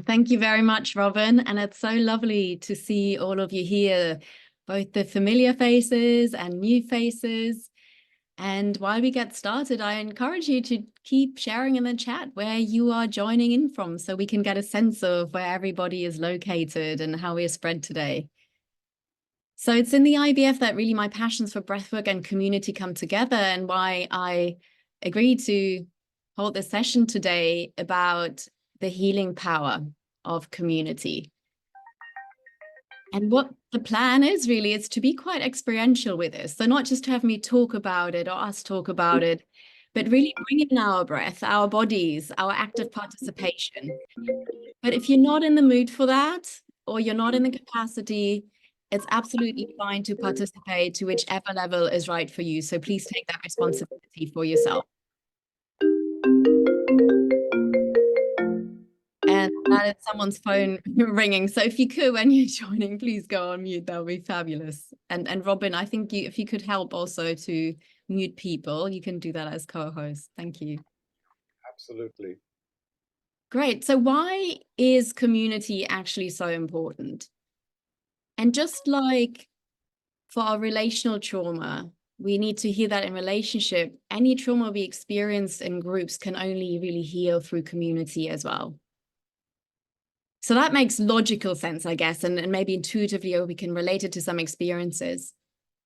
Thank you very much, Robin. And it's so lovely to see all of you here, both the familiar faces and new faces. And while we get started, I encourage you to keep sharing in the chat where you are joining in from so we can get a sense of where everybody is located and how we are spread today. So it's in the IVF that really my passions for breathwork and community come together, and why I agreed to hold this session today about the healing power of community. And what the plan is really is to be quite experiential with this. So not just to have me talk about it or us talk about it, but really bring in our breath, our bodies, our active participation. But if you're not in the mood for that, or you're not in the capacity, it's absolutely fine to participate to whichever level is right for you. So please take that responsibility for yourself. And that is someone's phone ringing. So if you could, when you're joining, please go on mute. That would be fabulous. And Robin, I think if you could help also to mute people, you can do that as co-host. Thank you. Absolutely. Great. So why is community actually so important? And just like for our relational trauma, we need to heal that in relationship. Any trauma we experience in groups can only really heal through community as well. So that makes logical sense, I guess, and maybe intuitively we can relate it to some experiences.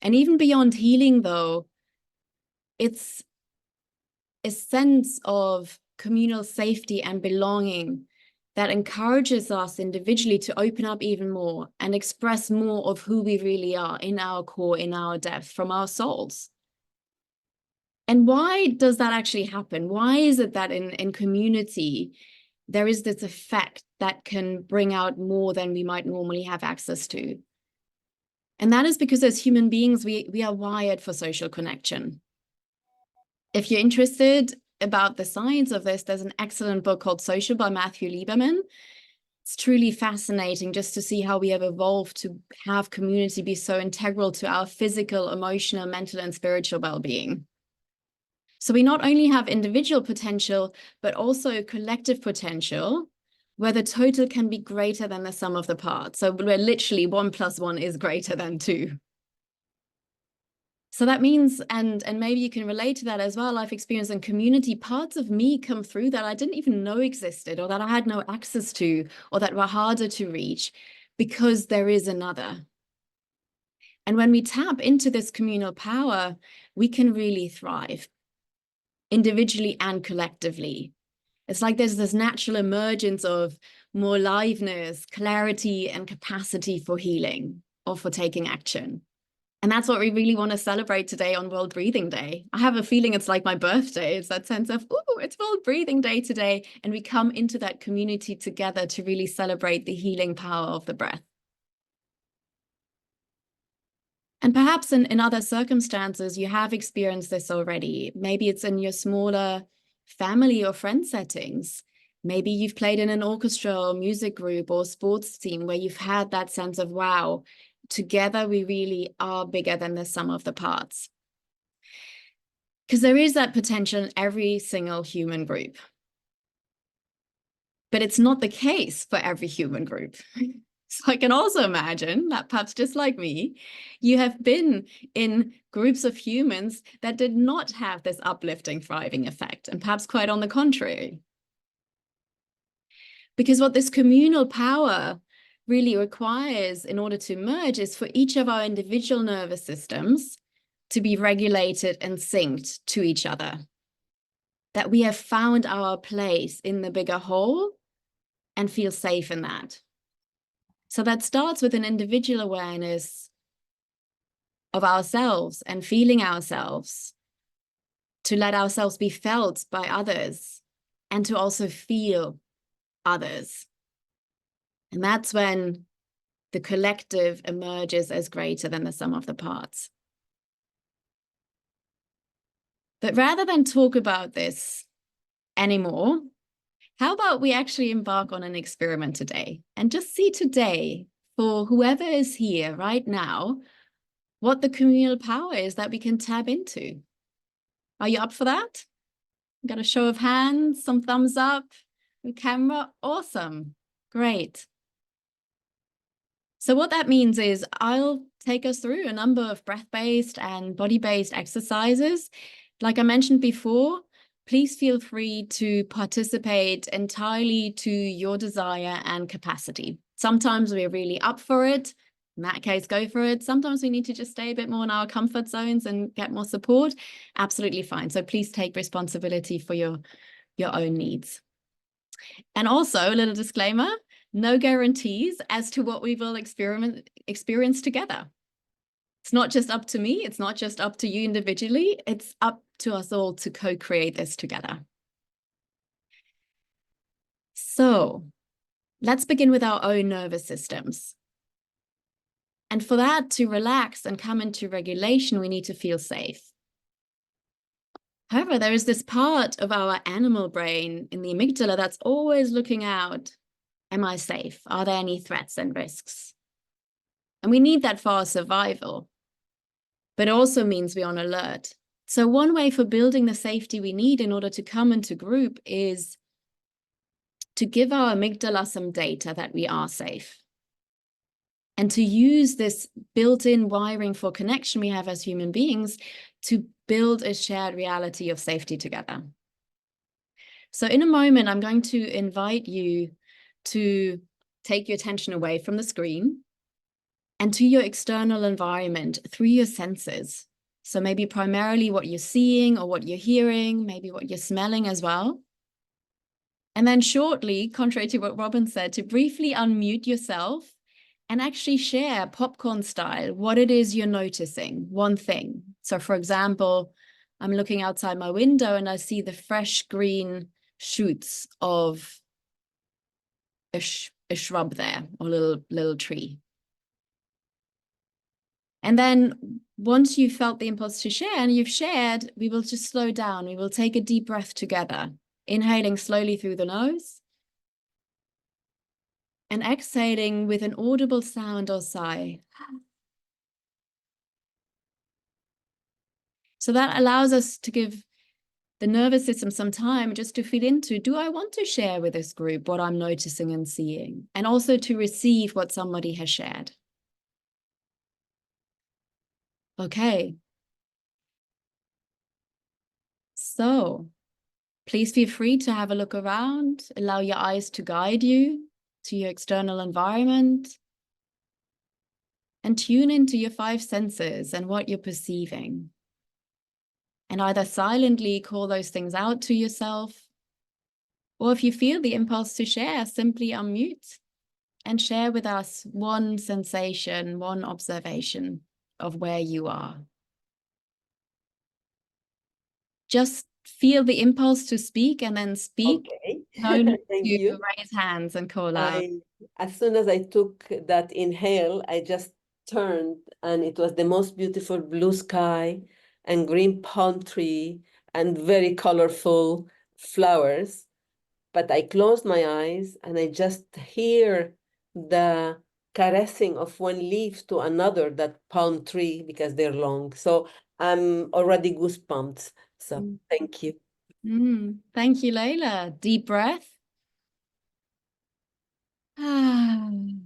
And even beyond healing, though, it's a sense of communal safety and belonging that encourages us individually to open up even more and express more of who we really are in our core, in our depth, from our souls. And why does that actually happen? Why is it that in community, there is this effect that can bring out more than we might normally have access to? And that is because as human beings, we are wired for social connection. If you're interested about the science of this, there's an excellent book called Social by Matthew Lieberman. It's truly fascinating just to see how we have evolved to have community be so integral to our physical, emotional, mental, and spiritual well-being. So we not only have individual potential, but also collective potential, where the total can be greater than the sum of the parts. So where literally 1 + 1 is greater than 2. So that means, and maybe you can relate to that as well, I've experienced in community, parts of me come through that I didn't even know existed, or that I had no access to, or that were harder to reach, because there is another. And when we tap into this communal power, we can really thrive, individually and collectively. It's like there's this natural emergence of more aliveness, clarity, and capacity for healing or for taking action. And that's what we really want to celebrate today on World Breathing Day. I have a feeling it's like my birthday. It's that sense of, oh, it's World Breathing Day today. And we come into that community together to really celebrate the healing power of the breath. And perhaps in other circumstances, you have experienced this already. Maybe it's in your smaller family or friend settings. Maybe you've played in an orchestra or music group or sports team where you've had that sense of, wow, together we really are bigger than the sum of the parts. Because there is that potential in every single human group. But it's not the case for every human group. So I can also imagine that perhaps just like me, you have been in groups of humans that did not have this uplifting, thriving effect, and perhaps quite on the contrary. Because what this communal power really requires in order to emerge is for each of our individual nervous systems to be regulated and synced to each other. That we have found our place in the bigger whole and feel safe in that. So that starts with an individual awareness of ourselves and feeling ourselves, to let ourselves be felt by others and to also feel others. And that's when the collective emerges as greater than the sum of the parts. But rather than talk about this anymore, how about we actually embark on an experiment today and just see today, for whoever is here right now, what the communal power is that we can tap into. Are you up for that? Got a show of hands, some thumbs up, the camera, awesome. Great. So what that means is I'll take us through a number of breath-based and body-based exercises. Like I mentioned before, please feel free to participate entirely to your desire and capacity. Sometimes we're really up for it. In that case, go for it. Sometimes we need to just stay a bit more in our comfort zones and get more support. Absolutely fine. So please take responsibility for your own needs. And also a little disclaimer, no guarantees as to what we will experience together. It's not just up to me. It's not just up to you individually. It's up to us all to co-create this together. So let's begin with our own nervous systems. And for that to relax and come into regulation, we need to feel safe. However, there is this part of our animal brain in the amygdala that's always looking out. Am I safe? Are there any threats and risks? And we need that for our survival. But it also means we're on alert. So one way for building the safety we need in order to come into group is to give our amygdala some data that we are safe. And to use this built-in wiring for connection we have as human beings to build a shared reality of safety together. So in a moment, I'm going to invite you to take your attention away from the screen and to your external environment through your senses. So maybe primarily what you're seeing or what you're hearing, maybe what you're smelling as well. And then shortly, contrary to what Robin said, to briefly unmute yourself and actually share popcorn style what it is you're noticing, one thing. So for example, I'm looking outside my window and I see the fresh green shoots of a shrub there, or little tree. And then once you've felt the impulse to share and you've shared, we will just slow down. We will take a deep breath together, inhaling slowly through the nose and exhaling with an audible sound or sigh. So that allows us to give the nervous system some time just to feed into, do I want to share with this group what I'm noticing and seeing? And also to receive what somebody has shared. Okay. So please feel free to have a look around, allow your eyes to guide you to your external environment, and tune into your 5 senses and what you're perceiving. And either silently call those things out to yourself, or if you feel the impulse to share, simply unmute and share with us one sensation, one observation of where you are. Just feel the impulse to speak and then speak. Okay. No need Thank to you. raise hands and call out. As soon as I took that inhale, I just turned and it was the most beautiful blue sky and green palm tree and very colorful flowers. But I closed my eyes and I just hear the caressing of one leaf to another, that palm tree, because they're long. So I'm already goosebumped. So thank you. Thank you, Layla. Deep breath. I'm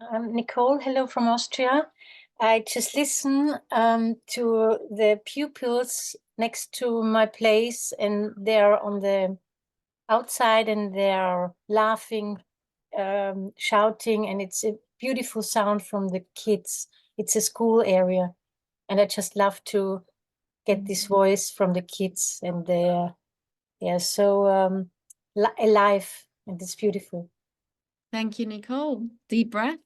Nicole. Hello from Austria. I just listen to the pupils next to my place, and they're on the outside and they're laughing, shouting, and it's a beautiful sound from the kids. It's a school area, and I just love to get this voice from the kids, and they're so alive, and it's beautiful. Thank you, Nicole. Deep breath.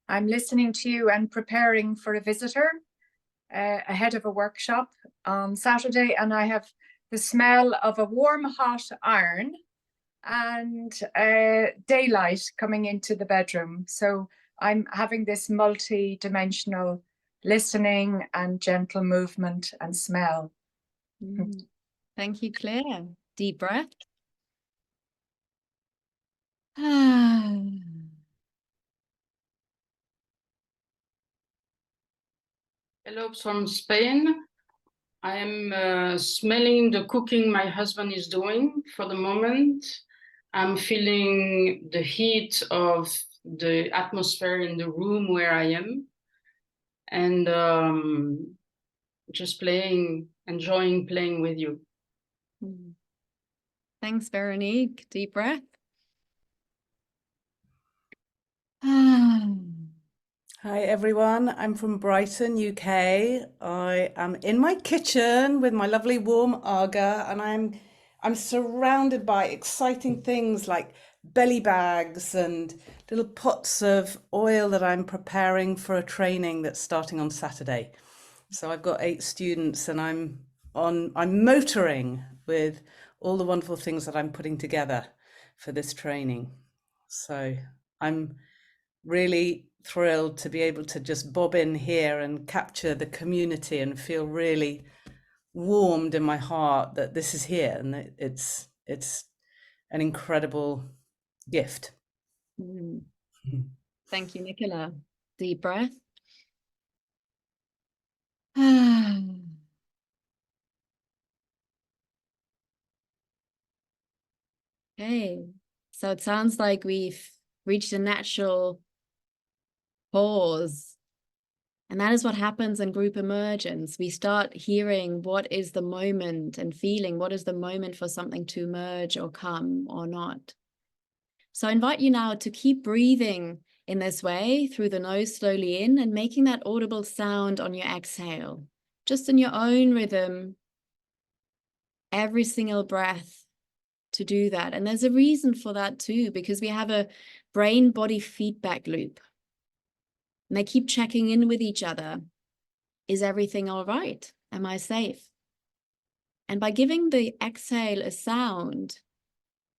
I'm listening to you and preparing for a visitor ahead of a workshop on Saturday, and I have the smell of a warm, hot iron and daylight coming into the bedroom. So I'm having this multi-dimensional listening and gentle movement and smell. Thank you, Claire. Deep breath. Hello from Spain. I am smelling the cooking my husband is doing for the moment. I'm feeling the heat of the atmosphere in the room where I am. And just enjoying playing with you. Thanks, Veronique. Deep breath. Hi everyone, I'm from Brighton, UK. I am in my kitchen with my lovely warm Aga, and I'm surrounded by exciting things like belly bags and little pots of oil that I'm preparing for a training that's starting on Saturday. So I've got 8 students and I'm motoring with all the wonderful things that I'm putting together for this training. So I'm really thrilled to be able to just bob in here and capture the community and feel really warmed in my heart that this is here, and it's an incredible gift. Thank you, Nicola. Deep breath. Okay, so it sounds like we've reached a natural pause. And that is what happens in group emergence. We start hearing what is the moment and feeling what is the moment for something to emerge or come or not. So I invite you now to keep breathing in this way through the nose slowly in and making that audible sound on your exhale, just in your own rhythm, every single breath to do that. And there's a reason for that too, because we have a brain-body feedback loop. And they keep checking in with each other. Is everything all right? Am I safe? And by giving the exhale a sound,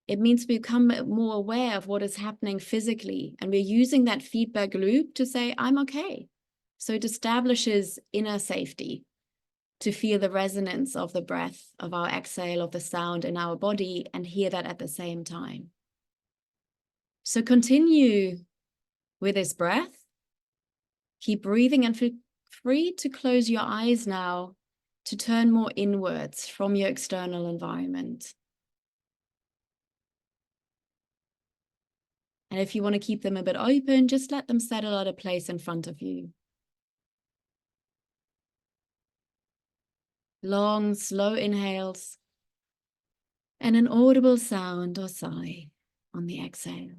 it means we become more aware of what is happening physically. And we're using that feedback loop to say, I'm okay. So it establishes inner safety to feel the resonance of the breath, of our exhale, of the sound in our body, and hear that at the same time. So continue with this breath. Keep breathing and feel free to close your eyes now to turn more inwards from your external environment. And if you want to keep them a bit open, just let them settle at a place in front of you. Long, slow inhales and an audible sound or sigh on the exhale.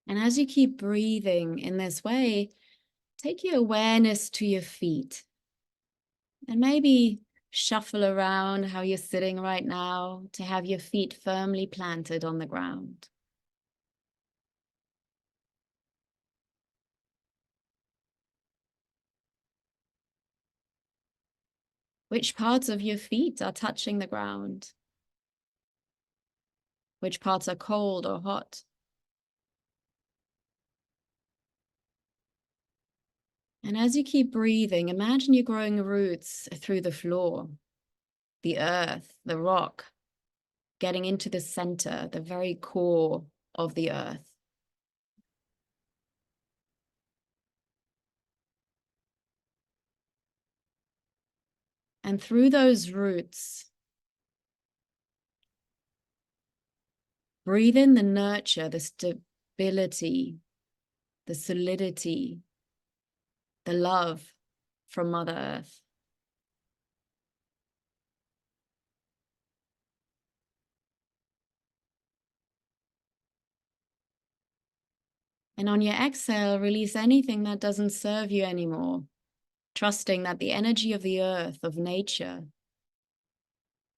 And as you keep breathing in this way, take your awareness to your feet and maybe shuffle around how you're sitting right now to have your feet firmly planted on the ground. Which parts of your feet are touching the ground? Which parts are cold or hot? And as you keep breathing, imagine you're growing roots through the floor, the earth, the rock, getting into the center, the very core of the earth. And through those roots, breathe in the nurture, the stability, the solidity, the love from Mother Earth. And on your exhale, release anything that doesn't serve you anymore, trusting that the energy of the earth, of nature,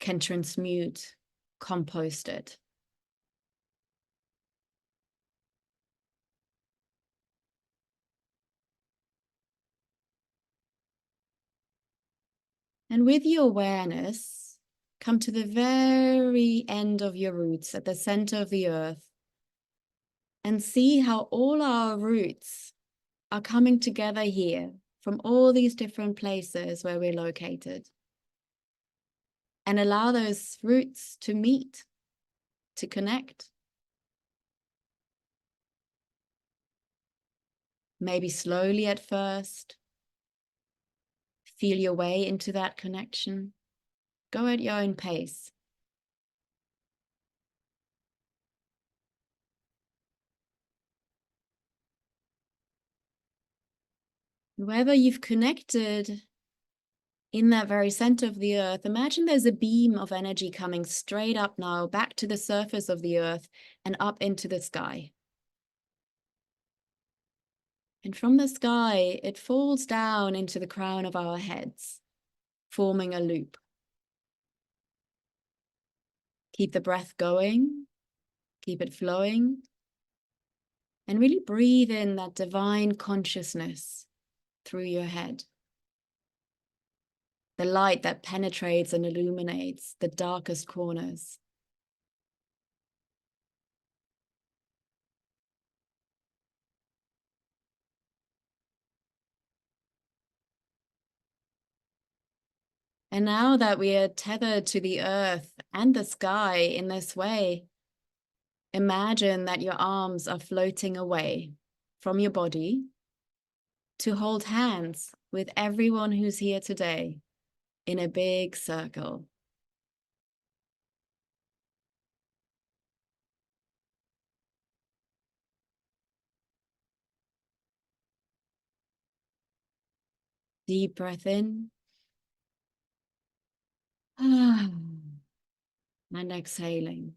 can transmute, compost it. And with your awareness, come to the very end of your roots at the center of the earth and see how all our roots are coming together here from all these different places where we're located. and allow those roots to meet, to connect. Maybe slowly at first. Feel your way into that connection. Go at your own pace. Wherever you've connected in that very center of the earth, imagine there's a beam of energy coming straight up now, back to the surface of the earth and up into the sky. And from the sky, it falls down into the crown of our heads, forming a loop. Keep the breath going, keep it flowing, and really breathe in that divine consciousness through your head. The light that penetrates and illuminates the darkest corners. And now that we are tethered to the earth and the sky in this way, imagine that your arms are floating away from your body to hold hands with everyone who's here today in a big circle. Deep breath in. And exhaling.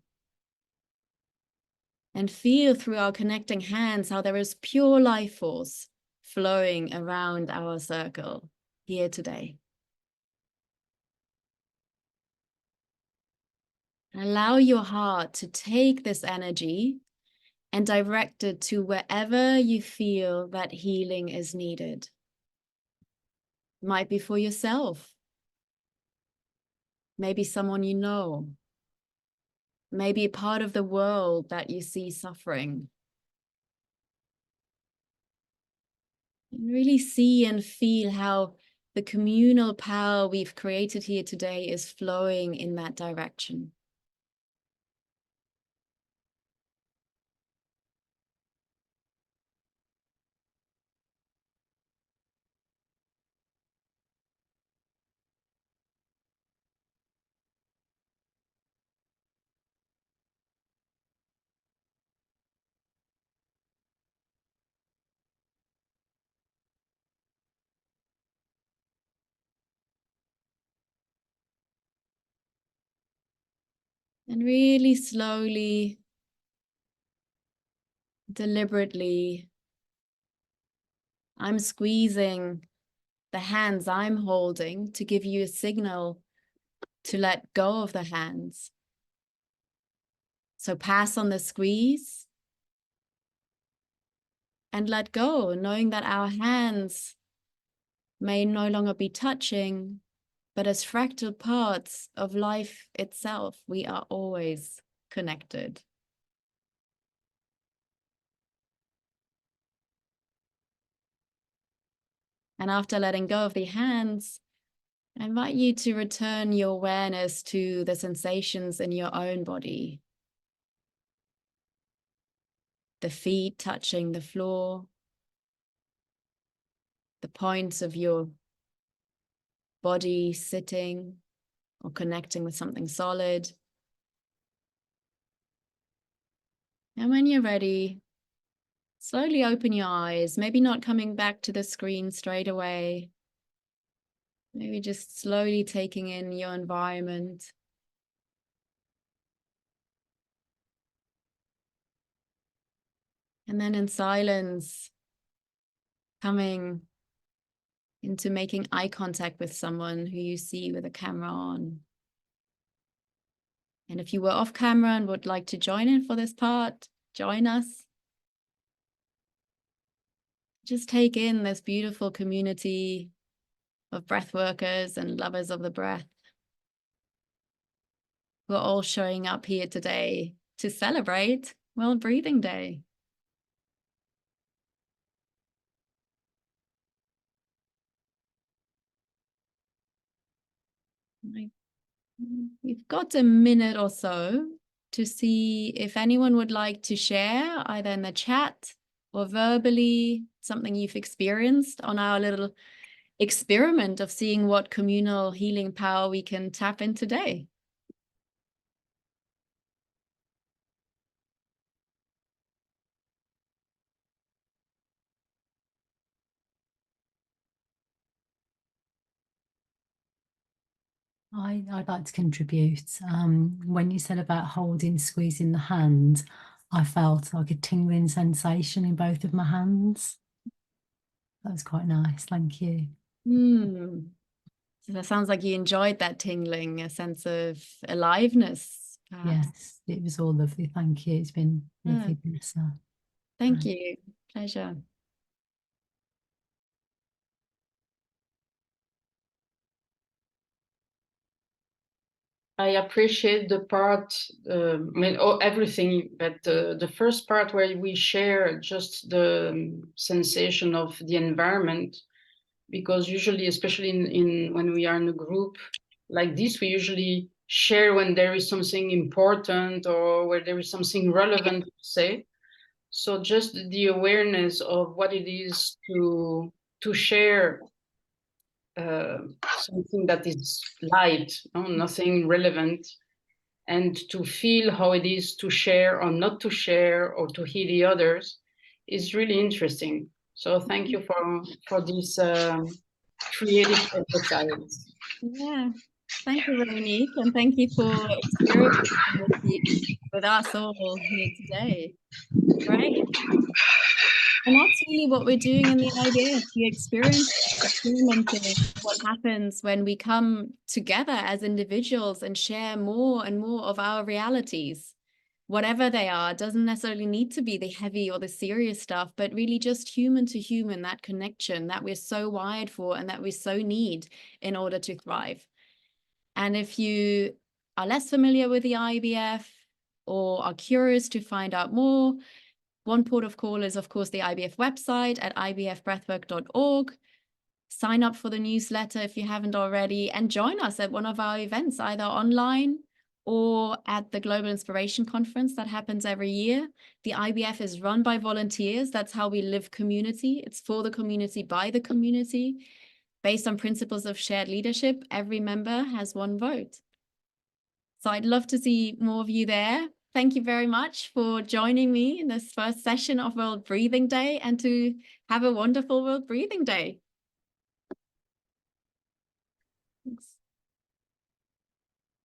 And feel through our connecting hands how there is pure life force flowing around our circle here today. Allow your heart to take this energy and direct it to wherever you feel that healing is needed. It might be for yourself, maybe someone you know, maybe a part of the world that you see suffering. And really see and feel how the communal power we've created here today is flowing in that direction. And really slowly, deliberately, I'm squeezing the hands I'm holding to give you a signal to let go of the hands. So pass on the squeeze and let go, knowing that our hands may no longer be touching, but as fractal parts of life itself, we are always connected. And after letting go of the hands, I invite you to return your awareness to the sensations in your own body. The feet touching the floor, the points of your body sitting or connecting with something solid. And when you're ready, slowly open your eyes, maybe not coming back to the screen straight away. Maybe just slowly taking in your environment. And then in silence, coming into making eye contact with someone who you see with a camera on. And if you were off camera and would like to join in for this part, join us. Just take in this beautiful community of breath workers and lovers of the breath who are all showing up here today to celebrate World Breathing Day. We've got a minute or so to see if anyone would like to share either in the chat or verbally something you've experienced on our little experiment of seeing what communal healing power we can tap in today. I'd like to contribute. When you said about holding, squeezing the hand, I felt like a tingling sensation in both of my hands. That was quite nice. Thank you. So that sounds like you enjoyed that tingling, a sense of aliveness, perhaps. Yes, it was all lovely. Thank you. It's been lovely, Vanessa. Thank you. Pleasure. I appreciate the part, I mean, everything, but the first part where we share just the sensation of the environment, because usually, especially in when we are in a group like this, we usually share when there is something important or where there is something relevant to say. So just the awareness of what it is to share something that is light, nothing relevant, and to feel how it is to share or not to share or to hear the others is really interesting. So thank you for this creative exercise. Yeah. Thank you, Veronique, and thank you for experiencing with us all here today. Great. And that's really what we're doing in the IVF. We experience experimenting what happens when we come together as individuals and share more and more of our realities, whatever they are. It doesn't necessarily need to be the heavy or the serious stuff, but really just human to human, that connection that we're so wired for and that we so need in order to thrive. And if you are less familiar with the IVF or are curious to find out more, one port of call is, of course, the IVF website at ivfbreathwork.org. Sign up for the newsletter if you haven't already, and join us at one of our events, either online or at the Global Inspiration Conference that happens every year. The IVF is run by volunteers. That's how we live community. It's for the community, by the community. Based on principles of shared leadership, every member has one vote. So I'd love to see more of you there. Thank you very much for joining me in this first session of World Breathing Day, and to have a wonderful World Breathing Day.